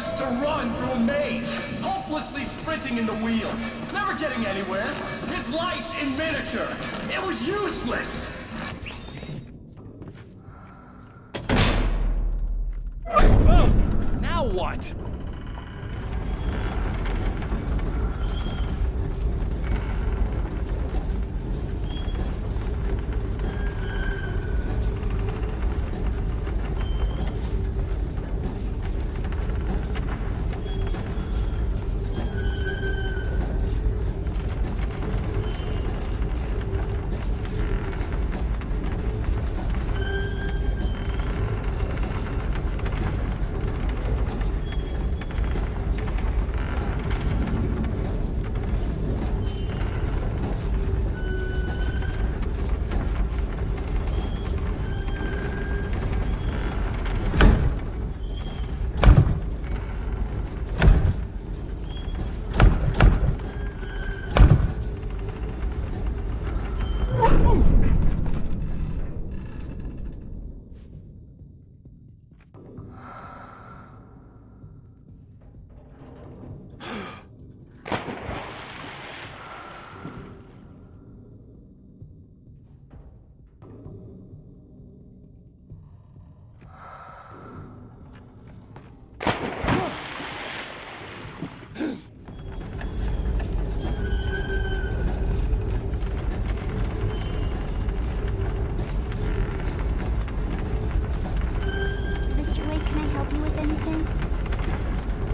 forced to run through a maze, hopelessly sprinting in the wheel, never getting anywhere. His life in miniature. It was useless. Oh, now what?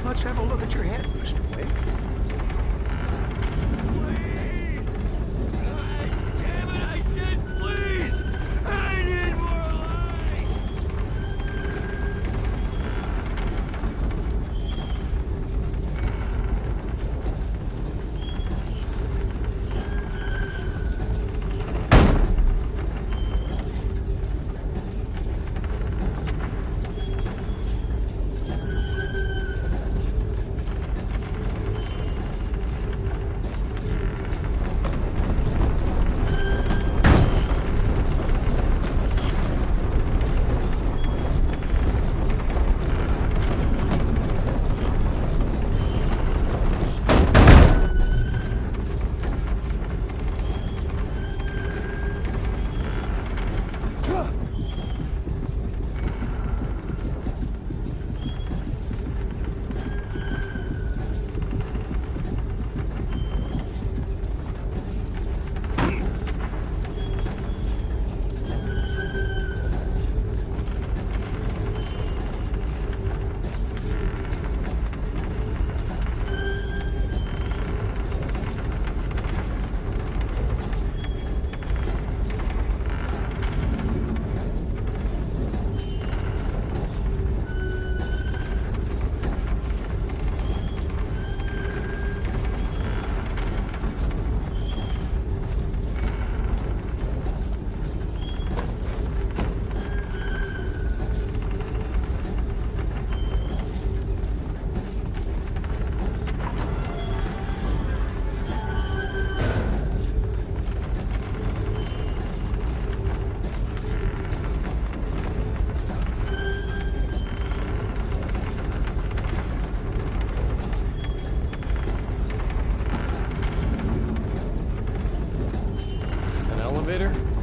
Let's have a look at your head, Mr. Wake. Please! God damn it, I said please! I need more light!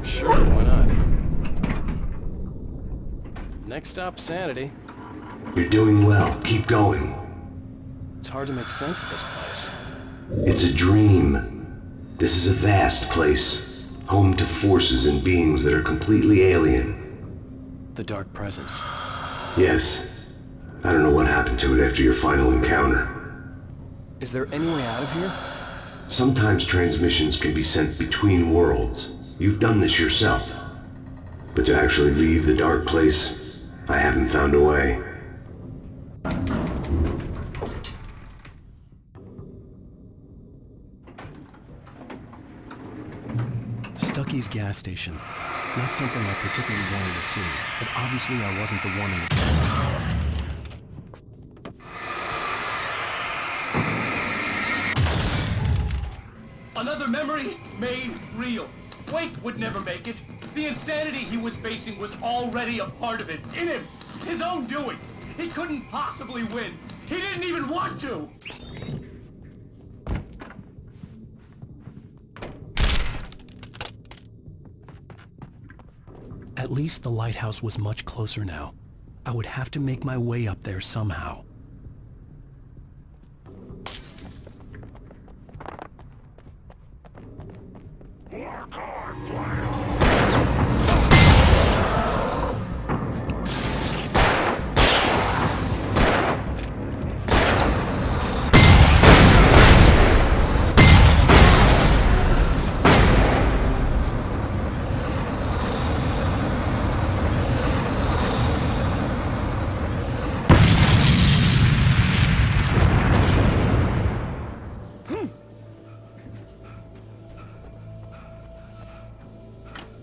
Sure, why not? Next stop, Sanity. You're doing well. Keep going. It's hard to make sense of this place. It's a dream. This is a vast place, home to forces and beings that are completely alien. The Dark Presence. Yes. I don't know what happened to it after your final encounter. Is there any way out of here? Sometimes transmissions can be sent between worlds. You've done this yourself. But to actually leave the dark place, I haven't found a way. Stucky's gas station. Not something I particularly wanted to see, but obviously I wasn't the one in the past. Another memory made real. Wake would never make it. The insanity he was facing was already a part of it, in him, his own doing. He couldn't possibly win. He didn't even want to! At least the lighthouse was much closer now. I would have to make my way up there somehow.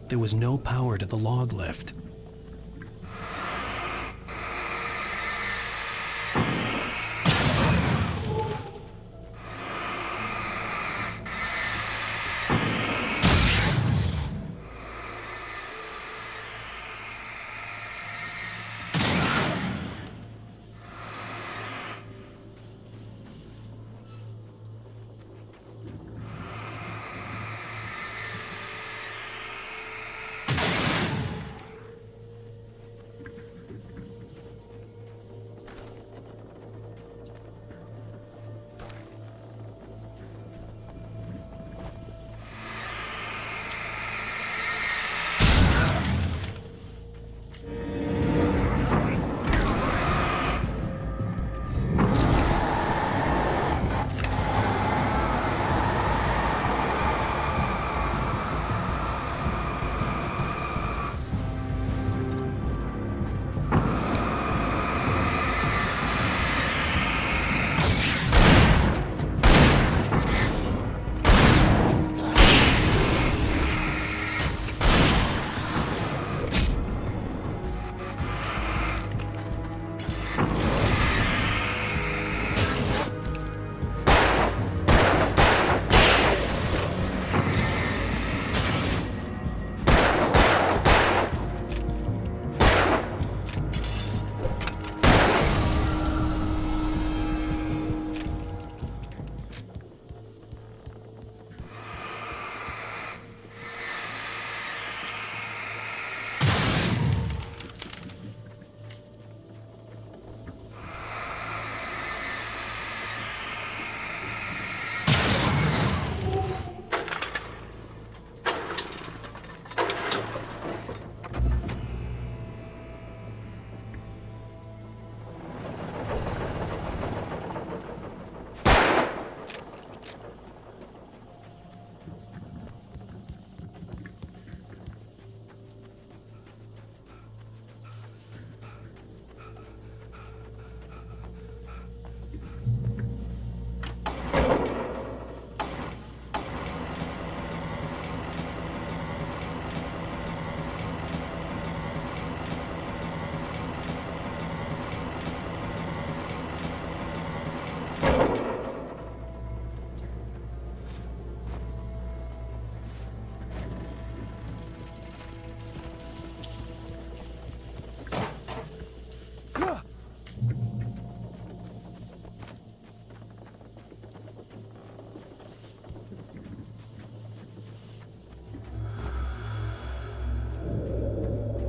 There was no power to the log lift.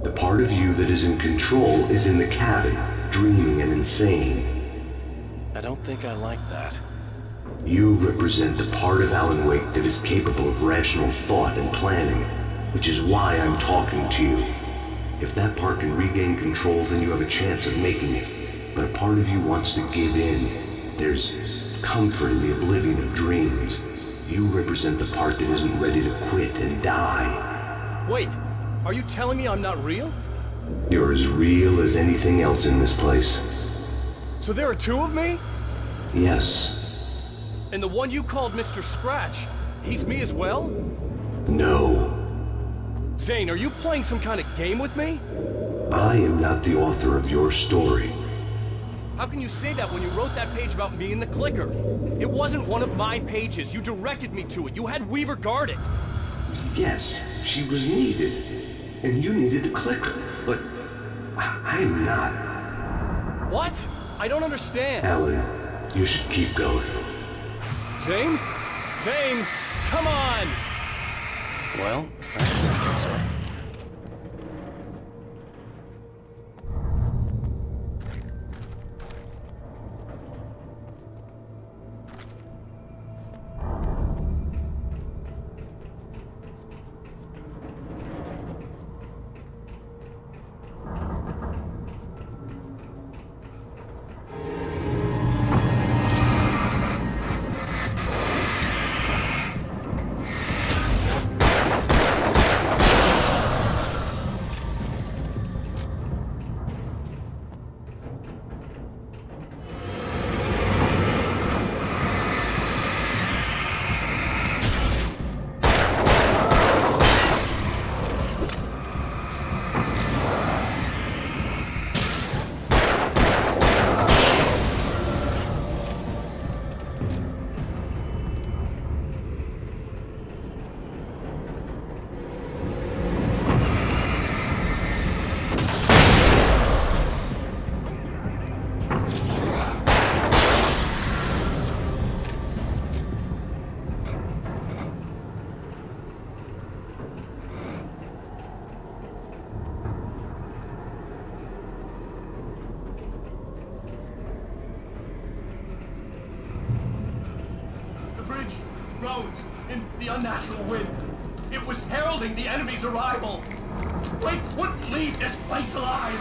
The part of you that is in control is in the cabin, dreaming and insane. I don't think I like that. You represent the part of Alan Wake that is capable of rational thought and planning, which is why I'm talking to you. If that part can regain control, then you have a chance of making it. But a part of you wants to give in. There's comfort in the oblivion of dreams. You represent the part that isn't ready to quit and die. Wait, are you telling me I'm not real? You're as real as anything else in this place. So there are two of me? Yes. And the one you called Mr. Scratch, he's me as well? No. Zane, are you playing some kind of game with me? I am not the author of your story. How can you say that when you wrote that page about me and the clicker? It wasn't one of my pages. You directed me to it. You had Weaver guard it. Yes, she was needed. And you needed the clicker. But I'm not. What? I don't understand. Alan, you should keep going. Zane? Zane! Come on! Well, I don't think so. Roads in the unnatural wind. It was heralding the enemy's arrival. Blake wouldn't leave this place alive.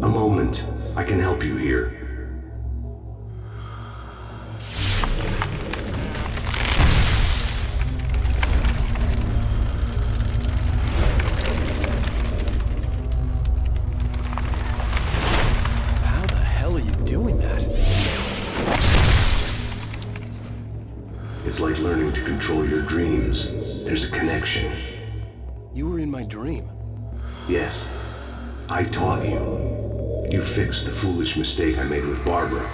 A moment. I can help you here. How the hell are you doing that? It's like learning to control your dreams. There's a connection. You were in my dream. Yes. I taught you. You fixed the foolish mistake I made with Barbara.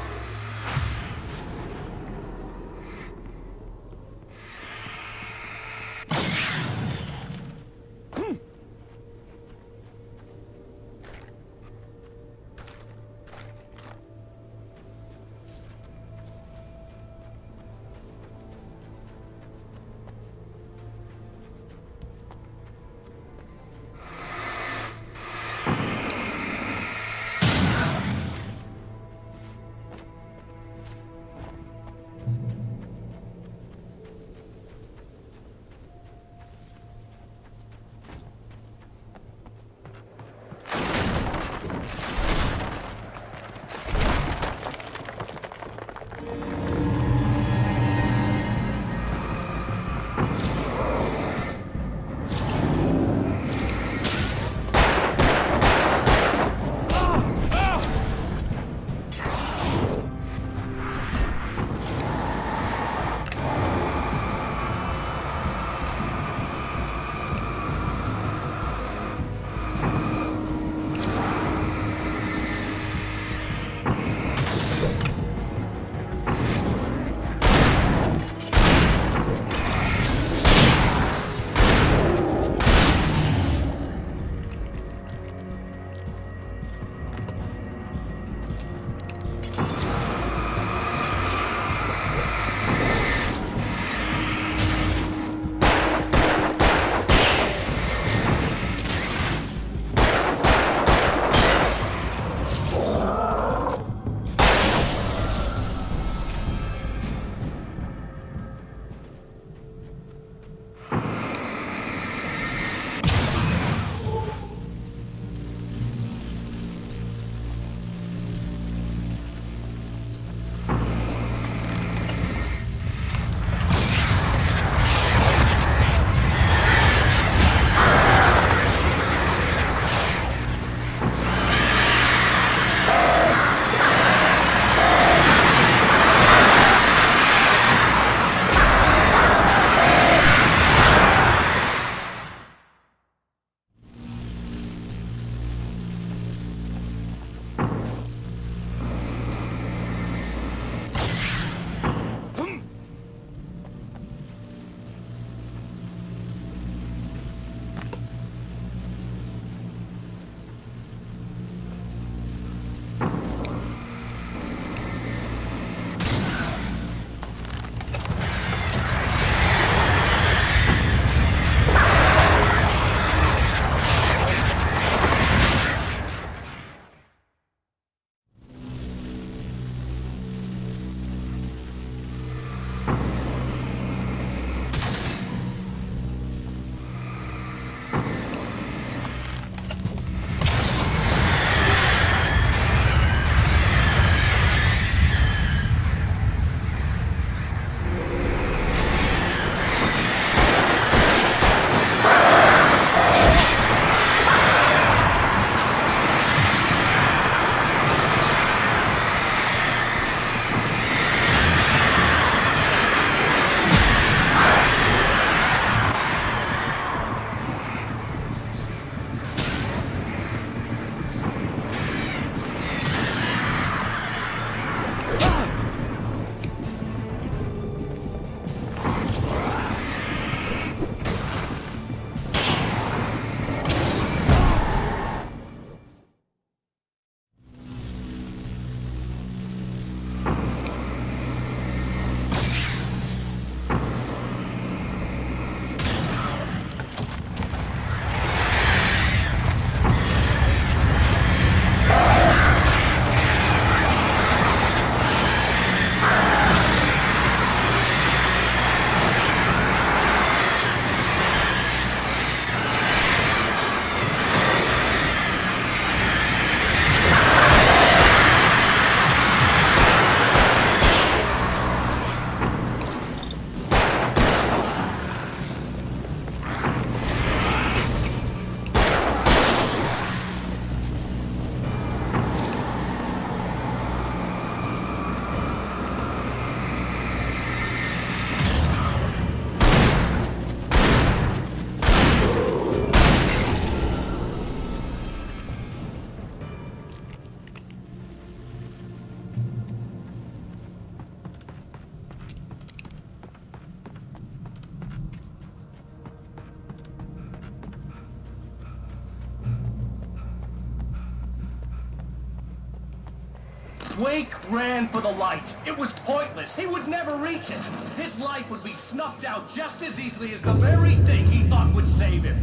Wake ran for the light. It was pointless. He would never reach it. His life would be snuffed out just as easily as the very thing he thought would save him.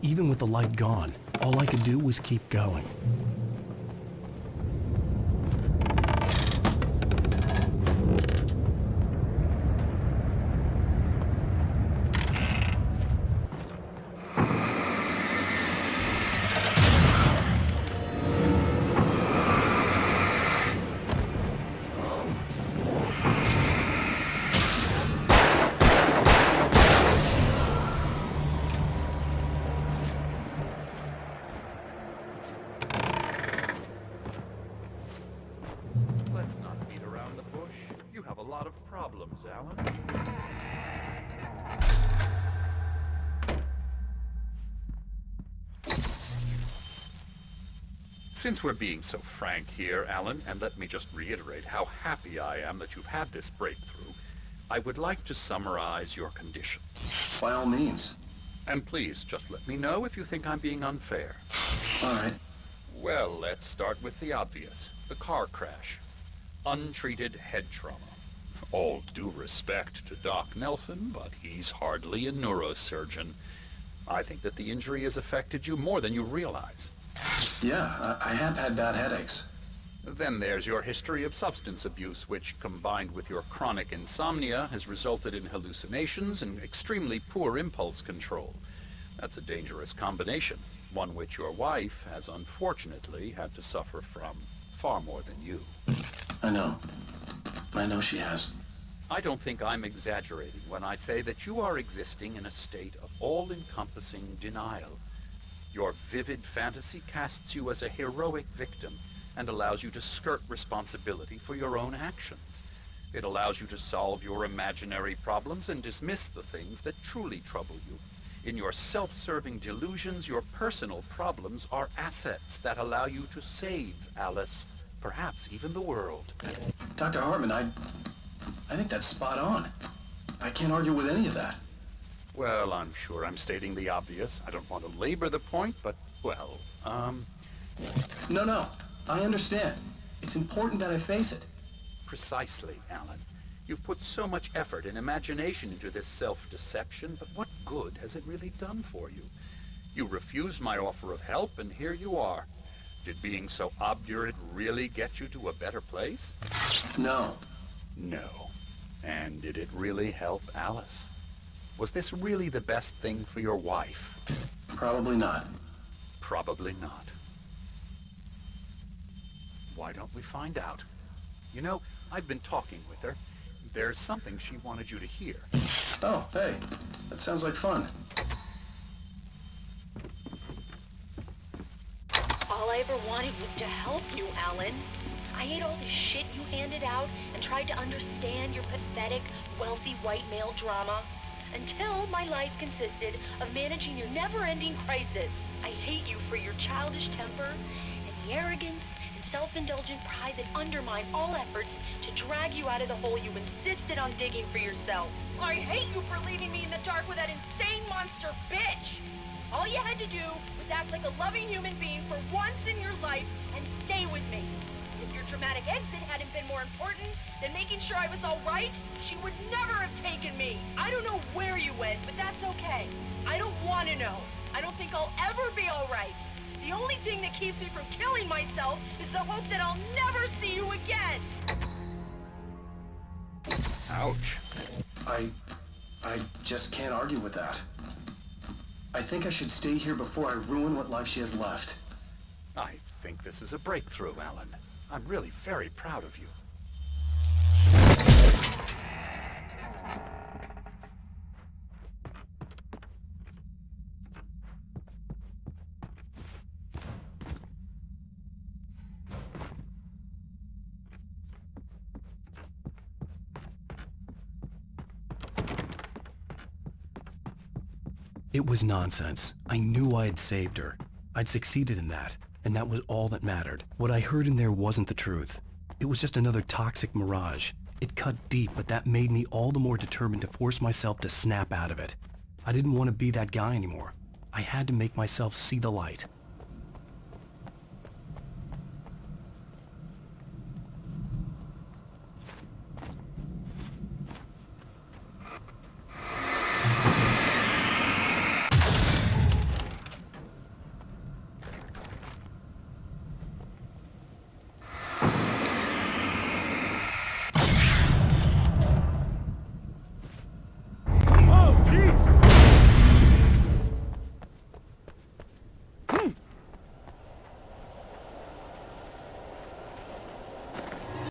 Even with the light gone, all I could do was keep going. Let's not beat around the bush. You have a lot of problems, Alan. Since we're being so frank here, Alan, and let me just reiterate how happy I am that you've had this breakthrough, I would like to summarize your condition. By all means. And please, just let me know if you think I'm being unfair. All right. Well, let's start with the obvious. The car crash. Untreated head trauma. All due respect to Doc Nelson, but he's hardly a neurosurgeon. I think that the injury has affected you more than you realize. Yeah, I have had bad headaches. Then there's your history of substance abuse, which, combined with your chronic insomnia, has resulted in hallucinations and extremely poor impulse control. That's a dangerous combination, one which your wife has unfortunately had to suffer from far more than you. I know. I know she has. I don't think I'm exaggerating when I say that you are existing in a state of all-encompassing denial. Your vivid fantasy casts you as a heroic victim and allows you to skirt responsibility for your own actions. It allows you to solve your imaginary problems and dismiss the things that truly trouble you. In your self-serving delusions, your personal problems are assets that allow you to save Alice, perhaps even the world. Dr. Hartman, I think that's spot on. I can't argue with any of that. Well, I'm sure I'm stating the obvious. I don't want to labor the point, but, well, No, I understand. It's important that I face it. Precisely, Alan. You've put so much effort and imagination into this self-deception, but what good has it really done for you? You refused my offer of help, and here you are. Did being so obdurate really get you to a better place? No. No. And did it really help Alice? Was this really the best thing for your wife? Probably not. Probably not. Why don't we find out? You know, I've been talking with her. There's something she wanted you to hear. Oh, hey. That sounds like fun. All I ever wanted was to help you, Alan. I ate all the shit you handed out and tried to understand your pathetic, wealthy white male drama. Until my life consisted of managing your never-ending crisis. I hate you for your childish temper and the arrogance and self-indulgent pride that undermine all efforts to drag you out of the hole you insisted on digging for yourself. I hate you for leaving me in the dark with that insane monster bitch! All you had to do was act like a loving human being for once in your life and stay with me. If your dramatic exit hadn't been more important than making sure I was all right, she would never have taken me. I don't know where you went, but that's okay. I don't want to know. I don't think I'll ever be all right. The only thing that keeps me from killing myself is the hope that I'll never see you again. Ouch. I just can't argue with that. I think I should stay here before I ruin what life she has left. I think this is a breakthrough, Alan. I'm really very proud of you. It was nonsense. I knew I had saved her. I'd succeeded in that, and that was all that mattered. What I heard in there wasn't the truth. It was just another toxic mirage. It cut deep, but that made me all the more determined to force myself to snap out of it. I didn't want to be that guy anymore. I had to make myself see the light.